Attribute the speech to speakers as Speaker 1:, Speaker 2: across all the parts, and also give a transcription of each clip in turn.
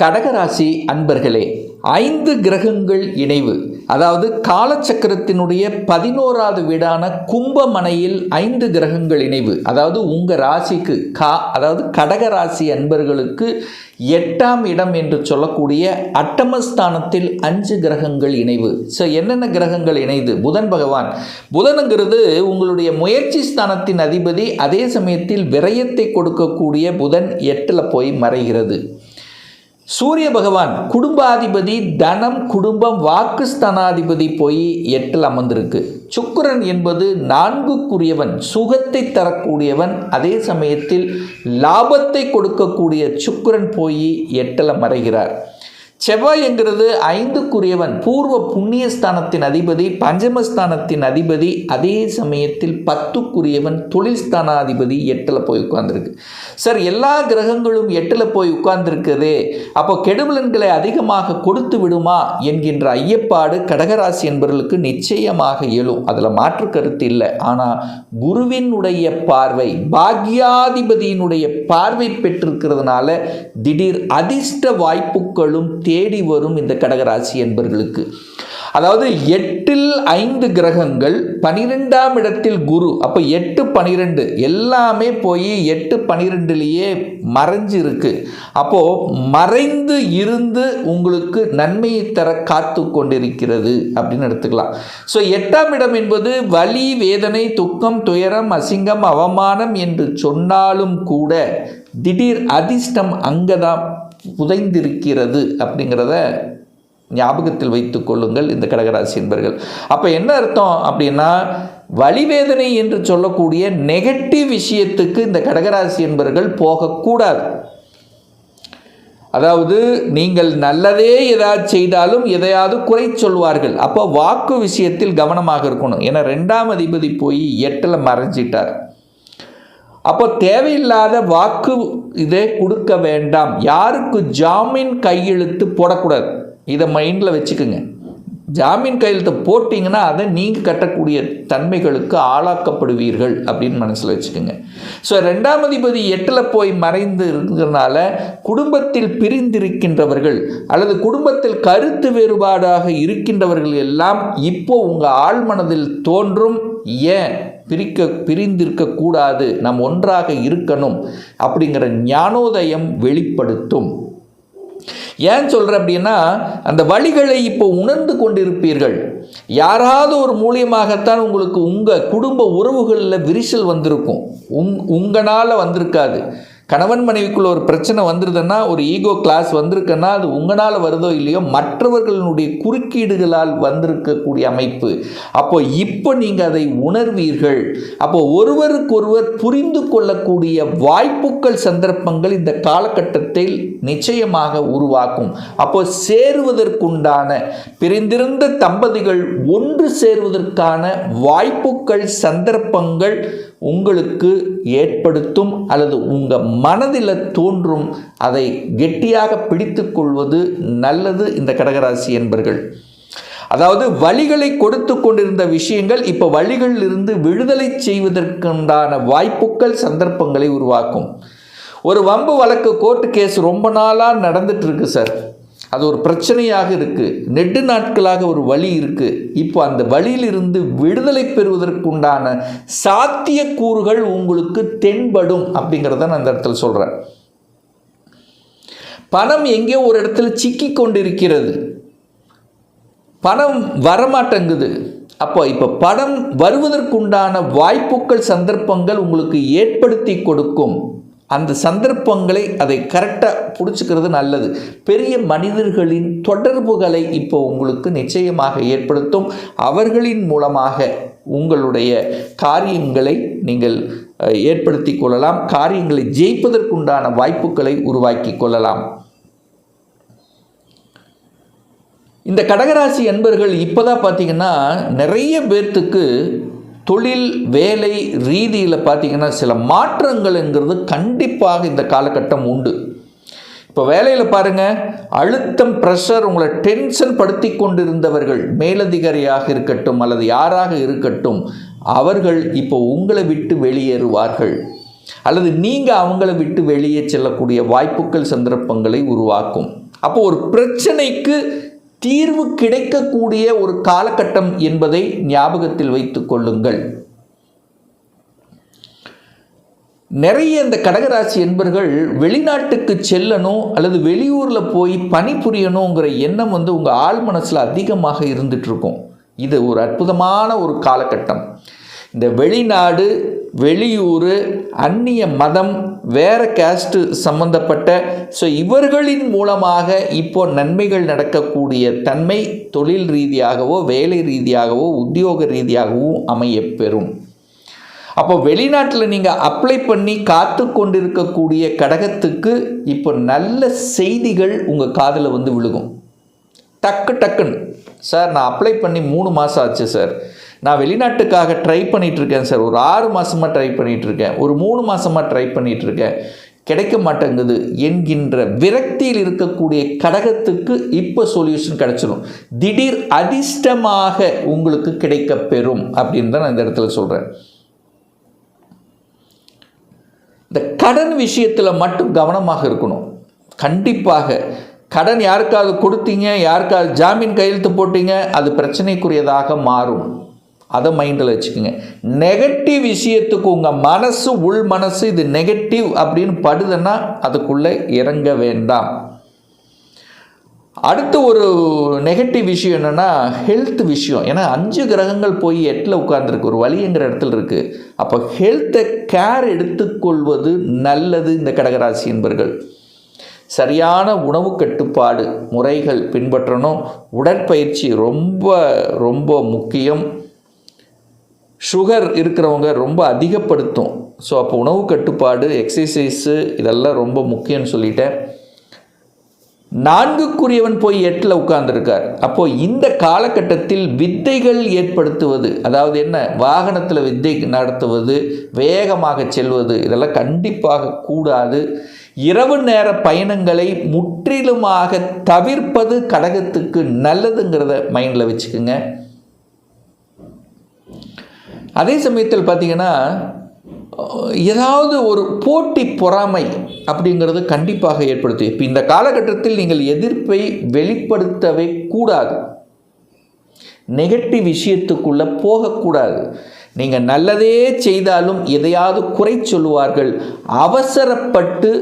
Speaker 1: கடகராசி அன்பர்களே, 5 கிரகங்கள் இணைவு, அதாவது காலச்சக்கரத்தினுடைய 11வது வீடான கும்பமனையில் 5 கிரகங்கள் இணைவு, அதாவது உங்கள் ராசிக்கு அதாவது கடகராசி அன்பர்களுக்கு 8ஆம் இடம் என்று சொல்லக்கூடிய அட்டமஸ்தானத்தில் 5 கிரகங்கள் இணைவு. ஸோ என்னென்ன கிரகங்கள் இணைது? புதன் பகவான். புதனுங்கிறது உங்களுடைய முயற்சி ஸ்தானத்தின் அதிபதி. அதே சமயத்தில் விரயத்தை கொடுக்கக்கூடிய புதன் 8ல் போய் மறைகிறது. சூரிய பகவான் குடும்பாதிபதி, தனம், குடும்பம், வாக்குஸ்தானாதிபதி போய் 8ல் அமர்ந்திருக்கு. சுக்கிரன் என்பது 4க்குரியவன், சுகத்தை தரக்கூடியவன். அதே சமயத்தில் லாபத்தை கொடுக்கக்கூடிய சுக்கிரன் போய் 8ல் மறைகிறார். செவ்வாய் என்கிறது 5க்குரியவன், பூர்வ புண்ணியஸ்தானத்தின் அதிபதி, பஞ்சமஸ்தானத்தின் அதிபதி. அதே சமயத்தில் 10க்குரியவன், தொழில் ஸ்தானாதிபதி 8ல் போய் உட்கார்ந்துருக்கு. சார், எல்லா கிரகங்களும் 8ல் போய் உட்கார்ந்துருக்குதே, அப்போ கெடுபலன்களை அதிகமாக கொடுத்து விடுமா என்கின்ற ஐயப்பாடு கடகராசி என்பவர்களுக்கு நிச்சயமாக எழும். அதில் மாற்று கருத்து இல்லை. ஆனால் குருவினுடைய பார்வை, பாக்யாதிபதியினுடைய பார்வை பெற்றிருக்கிறதுனால திடீர் அதிர்ஷ்ட வாய்ப்புகளும் தேடி வரும் இந்த கடகராசி என்பவர்களுக்கு. அதாவது 8ல் 5 கிரகங்கள், 12ஆம் இடத்தில் குரு. அப்போ 8, 12 எல்லாமே போய் 8, 12லேயே மறைஞ்சு இருக்கு. அப்போ மறைந்து இருந்து உங்களுக்கு நன்மையை தர காத்து கொண்டிருக்கிறது அப்படின்னு எடுத்துக்கலாம். ஸோ 8ஆம் இடம் என்பது வலி, வேதனை, துக்கம், துயரம், அசிங்கம், அவமானம் என்று சொன்னாலும் கூட திடீர் அதிர்ஷ்டம் அங்கதான் புதைந்திருக்கிறது அப்படிங்கிறத ஞாபகத்தில் வைத்துக் கொள்ளுங்கள் இந்த கடகராசி என்பர்கள். அப்போ என்ன அர்த்தம் அப்படின்னா, வலிவேதனை என்று சொல்லக்கூடிய நெகட்டிவ் விஷயத்துக்கு இந்த கடகராசி என்பர்கள் போகக்கூடாது. அதாவது நீங்கள் நல்லதே ஏதாவது செய்தாலும் எதையாவது குறை சொல்வார்கள். அப்போ வாக்கு விஷயத்தில் கவனமாக இருக்கணும். ஏன்னா 2ஆம் அதிபதி போய் 8ல் மறைஞ்சிட்டார். அப்போ தேவையில்லாத வாக்கு இதை கொடுக்க வேண்டாம். யாருக்கு ஜாமீன் கையெழுத்து போடக்கூடாது. இதை மைண்டில் வச்சுக்கோங்க. ஜாமீன் கையெழுத்து போட்டிங்கன்னா அதை நீங்கள் கட்டக்கூடிய தன்மைகளுக்கு ஆளாக்கப்படுவீர்கள் அப்படின்னு மனசில் வச்சுக்கோங்க. ஸோ 2ஆம் அதிபதி 8ல் போய் மறைந்து இருக்கிறதுனால குடும்பத்தில் பிரிந்திருக்கின்றவர்கள் அல்லது குடும்பத்தில் கருத்து வேறுபாடாக இருக்கின்றவர்கள் எல்லாம் இப்போ உங்கள் ஆழ்மனதில் தோன்றும், ஏன் பிரிந்திருக்கக்கூடாது, நாம் ஒன்றாக இருக்கணும் அப்படிங்கிற ஞானோதயம் வெளிப்படுத்தும். ஏன் சொல்கிறேன் அப்படின்னா, அந்த வழிகளை இப்போ உணர்ந்து கொண்டிருப்பீர்கள். யாராவது ஒரு மூலியமாகத்தான் உங்களுக்கு உங்கள் குடும்ப உறவுகளில் விரிசல் வந்திருக்கும். உங்களால் வந்திருக்காது. கணவன் மனைவிக்குள்ள ஒரு பிரச்சனை வந்துருதுன்னா, ஒரு ஈகோ கிளாஸ் வந்திருக்குன்னா, அது உங்களால் வருதோ இல்லையோ மற்றவர்களுடைய குறுக்கீடுகளால் வந்திருக்கக்கூடிய அமைப்பு. இப்போ நீங்கள் அதை உணர்வீர்கள். அப்போ ஒருவருக்கொருவர் புரிந்து கொள்ளக்கூடிய வாய்ப்புகள், சந்தர்ப்பங்கள் இந்த காலகட்டத்தில் நிச்சயமாக உருவாக்கும். அப்போ சேருவதற்குண்டான, பிரிந்திருந்த தம்பதிகள் ஒன்று சேருவதற்கான வாய்ப்புகள், சந்தர்ப்பங்கள் உங்களுக்கு ஏற்படுத்தும் அல்லது உங்கள் மனதில் தோன்றும். அதை கெட்டியாக பிடித்து கொள்வது நல்லது இந்த கடகராசி என்பர்கள். அதாவது வழிகளை கொடுத்து கொண்டிருந்த விஷயங்கள் இப்போ வழிகளிலிருந்து விடுதலை செய்வதற்குண்டான வாய்ப்புகள், சந்தர்ப்பங்களை உருவாக்கும். ஒரு வம்பு வழக்கு, கோர்ட்டு கேஸ் ரொம்ப நாளாக நடந்துட்டு இருக்கு சார். அது ஒரு பிரச்சனையாக இருக்குது. நெடு நாட்களாக ஒரு வழி இருக்குது. இப்போ அந்த வழியிலிருந்து விடுதலை பெறுவதற்குண்டான சாத்தியக்கூறுகள் உங்களுக்கு தென்படும் அப்படிங்கிறத நான் இந்த இடத்துல சொல்கிறேன். பணம் எங்கேயோ ஒரு இடத்துல சிக்கி கொண்டிருக்கிறது. பணம் வரமாட்டேங்குது. இப்போ பணம் வருவதற்குண்டான வாய்ப்புகள், சந்தர்ப்பங்கள் உங்களுக்கு ஏற்படுத்தி கொடுக்கும். அந்த சந்தர்ப்பங்களை அதை கரெக்டாக பிடிச்சிக்கிறது நல்லது. பெரிய மனிதர்களின் தொடர்புகளை இப்போ உங்களுக்கு நிச்சயமாக ஏற்படுத்தும். அவர்களின் மூலமாக உங்களுடைய காரியங்களை நீங்கள் ஏற்படுத்தி கொள்ளலாம். காரியங்களை ஜெயிப்பதற்குண்டான வாய்ப்புகளை உருவாக்கி கொள்ளலாம். இந்த கடகராசி அன்பர்கள் இப்போதான் பார்த்தீங்கன்னா நிறைய பேர்த்துக்கு தொழில், வேலை ரீதியில் பார்த்திங்கன்னா சில மாற்றங்கள்ங்கிறது கண்டிப்பாக இந்த காலகட்டம் உண்டு. இப்போ வேலையில் பாருங்கள், அழுத்தம், ப்ரெஷர், உங்களை டென்ஷன் படுத்தி கொண்டிருந்தவர்கள், மேலதிகாரியாக இருக்கட்டும் அல்லது யாராக இருக்கட்டும், அவர்கள் இப்போ உங்களை விட்டு வெளியேறுவார்கள். அல்லது நீங்கள் அவங்கள விட்டு வெளியே செல்லக்கூடிய வாய்ப்புகள், சந்தர்ப்பங்களை உருவாக்கும். அப்போ ஒரு பிரச்சனைக்கு தீர்வு கிடைக்கக்கூடிய ஒரு காலகட்டம் என்பதை ஞாபகத்தில் வைத்துக் கொள்ளுங்கள். நிறைய இந்த கடகராசி என்பர்கள் வெளிநாட்டுக்கு செல்லணும் அல்லது வெளியூரில் போய் பணிபுரியணுங்கிற எண்ணம் உங்கள் ஆழ் மனசில் அதிகமாக இருந்துட்டு இருக்கும். இது ஒரு அற்புதமான ஒரு காலகட்டம். இந்த வெளிநாடு, வெளியூர், அந்நிய மதம், வேறு கேஸ்ட்டு சம்பந்தப்பட்ட இவர்களின் மூலமாக இப்போ நன்மைகள் நடக்கக்கூடிய தன்மை தொழில் ரீதியாகவோ வேலை ரீதியாகவோ உத்தியோக ரீதியாகவோ அமையப்பெறும். அப்போ வெளிநாட்டில் நீங்கள் அப்ளை பண்ணி காத்து கொண்டிருக்கக்கூடிய கடகத்துக்கு இப்போ நல்ல செய்திகள் உங்கள் காதில் விழுகும். டக்குன்னு, சார் நான் அப்ளை பண்ணி 3 மாதம் ஆச்சு சார், நான் வெளிநாட்டுக்காக ட்ரை பண்ணிகிட்ருக்கேன் சார், ஒரு 6 மாதமாக ட்ரை பண்ணிகிட்ருக்கேன், ஒரு 3 மாதமாக ட்ரை பண்ணிகிட்ருக்கேன், கிடைக்க மாட்டேங்குது என்கின்ற விரக்தியில் இருக்கக்கூடிய கடகத்துக்கு இப்போ சொல்யூஷன் கிடைச்சிடும். திடீர் அதிர்ஷ்டமாக உங்களுக்கு கிடைக்க பெறும் அப்படின்னு தான் நான் இந்த இடத்துல சொல்கிறேன். இந்த கடன் விஷயத்தில் மட்டும் கவனமாக இருக்கணும். கண்டிப்பாக கடன் யாருக்காவது கொடுத்தீங்க, யாருக்காவது ஜாமீன் கையெழுத்து போட்டீங்க, அது பிரச்சனைக்குரியதாக மாறும். அதை மைண்டில் வச்சுக்கோங்க. நெகட்டிவ் விஷயத்துக்கு உங்கள் மனசு, உள் மனசு இது நெகட்டிவ் அப்படின்னு படுதுன்னா அதுக்குள்ளே இறங்க வேண்டாம். அடுத்து ஒரு நெகட்டிவ் விஷயம் என்னென்னா ஹெல்த் விஷயம். ஏன்னா 5 கிரகங்கள் போய் 8ல் உட்கார்ந்துருக்கு, ஒரு வலிங்கிற இடத்துல இருக்குது. அப்போ ஹெல்த்தை கேர் எடுத்துக்கொள்வது நல்லது. இந்த கடகராசி என்பர்கள் சரியான உணவு கட்டுப்பாடு முறைகள் பின்பற்றணும். உடற்பயிற்சி ரொம்ப ரொம்ப முக்கியம். சுகர் இருக்கிறவங்க ரொம்ப அதிகப்படுத்தும். அப்போ உணவு கட்டுப்பாடு, எக்ஸசைஸு இதெல்லாம் ரொம்ப முக்கியம்னு சொல்லிட்டேன். 4க்குரியவன் போய் 8ல் உட்கார்ந்துருக்கார். அப்போது இந்த காலகட்டத்தில் வித்தைகள் ஏற்படுத்துவது, அதாவது என்ன, வாகனத்தில் வித்தை நடத்துவது, வேகமாக செல்வது, இதெல்லாம் கண்டிப்பாக கூடாது. இரவு நேர பயணங்களை முற்றிலுமாக தவிர்ப்பது கடகத்துக்கு நல்லதுங்கிறத மைண்டில் வச்சுக்கோங்க. அதே சமயத்தில் பார்த்திங்கன்னா ஏதாவது ஒரு போட்டி பொறாமை அப்படிங்கிறது கண்டிப்பாக ஏற்படுத்தும். இப்போ இந்த காலகட்டத்தில் நீங்கள் எதிர்ப்பை வெளிப்படுத்தவே கூடாது. நெகட்டிவ் விஷயத்துக்குள்ளே போகக்கூடாது. நீங்கள் நல்லதே செய்தாலும் எதையாவது குறை சொல்லுவார்கள். அவசரப்பட்டு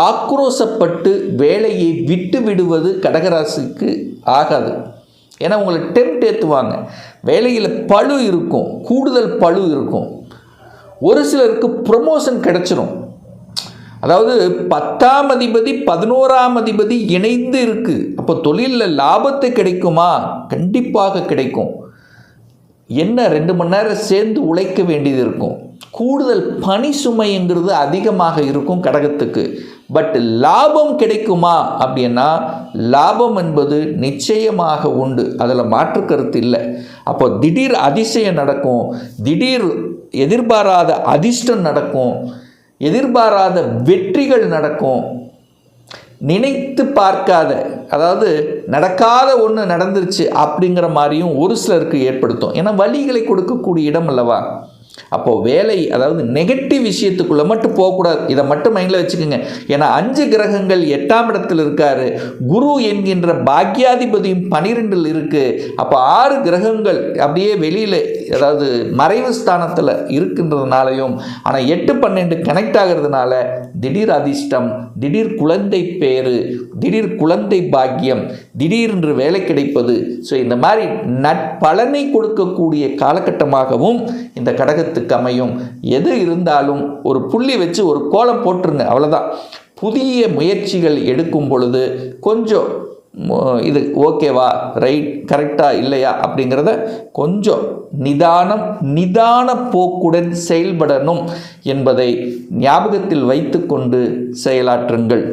Speaker 1: ஆக்ரோசப்பட்டு வேலையை விட்டு விடுவது கடகராசிக்கு ஆகாது. ஏன்னா உங்களை டெம்ட் ஏற்றுவாங்க. வேலையில் பளு இருக்கும், கூடுதல் பளு இருக்கும். ஒரு சிலருக்கு ப்ரொமோஷன் கிடைச்சிடும். அதாவது 10ஆம் அதிபதி 11ஆம் அதிபதி இணைந்து இருக்குது. அப்போ தொழிலில் லாபத்தை கிடைக்குமா? கண்டிப்பாக கிடைக்கும். என்ன 2 மணி நேரம் சேர்ந்து உழைக்க வேண்டியது இருக்கும். கூடுதல் பணி சுமைங்கிறது அதிகமாக இருக்கும் கடகத்துக்கு. பட் லாபம் கிடைக்குமா அப்படின்னா லாபம் என்பது நிச்சயமாக உண்டு, அதில் மாற்று கருத்து இல்லை. அப்போ திடீர் அதிசயம் நடக்கும், திடீர் எதிர்பாராத அதிர்ஷ்டம் நடக்கும், எதிர்பாராத வெற்றிகள் நடக்கும். நினைத்து பார்க்காத, அதாவது நடக்காத ஒன்று நடந்துருச்சு அப்படிங்கிற மாதிரியும் ஒரு சிலருக்கு ஏற்படுத்தும். ஏன்னா வலிகளை கொடுக்கக்கூடிய இடம் அல்லவா. அப்போது வேலை, அதாவது நெகட்டிவ் விஷயத்துக்குள்ளே மட்டும் போகக்கூடாது. இதை மட்டும் மைண்டில் வச்சுக்கோங்க. ஏன்னா 5 கிரகங்கள் 8ஆம் இடத்தில் இருக்கார். குரு என்கின்ற பாக்யாதிபதியும் 12ல் இருக்குது. அப்போ 6 கிரகங்கள் அப்படியே வெளியில், அதாவது மறைவு ஸ்தானத்தில் இருக்கின்றதுனாலையும், ஆனால் 8, 12 கனெக்ட் ஆகிறதுனால திடீர் அதிர்ஷ்டம், திடீர் குழந்தை பேரு, திடீர் குழந்தை பாக்கியம், திடீரென்று வேலை கிடைப்பது, இந்த மாதிரி நற்பலனை கொடுக்கக்கூடிய காலகட்டமாகவும் இந்த கடகத்துக்கு அமையும். எது இருந்தாலும் ஒரு புள்ளி வச்சு ஒரு கோலம் போட்டுருங்க, அவ்வளோதான். புதிய முயற்சிகள் எடுக்கும் பொழுது கொஞ்சம் இது ஓகேவா, ரைட், கரெக்டாக இல்லையா அப்படிங்கிறத கொஞ்சம் நிதான போக்குடன் செயல்படணும் என்பதை ஞாபகத்தில் வைத்துக்கொண்டு செயலாற்றுங்கள்.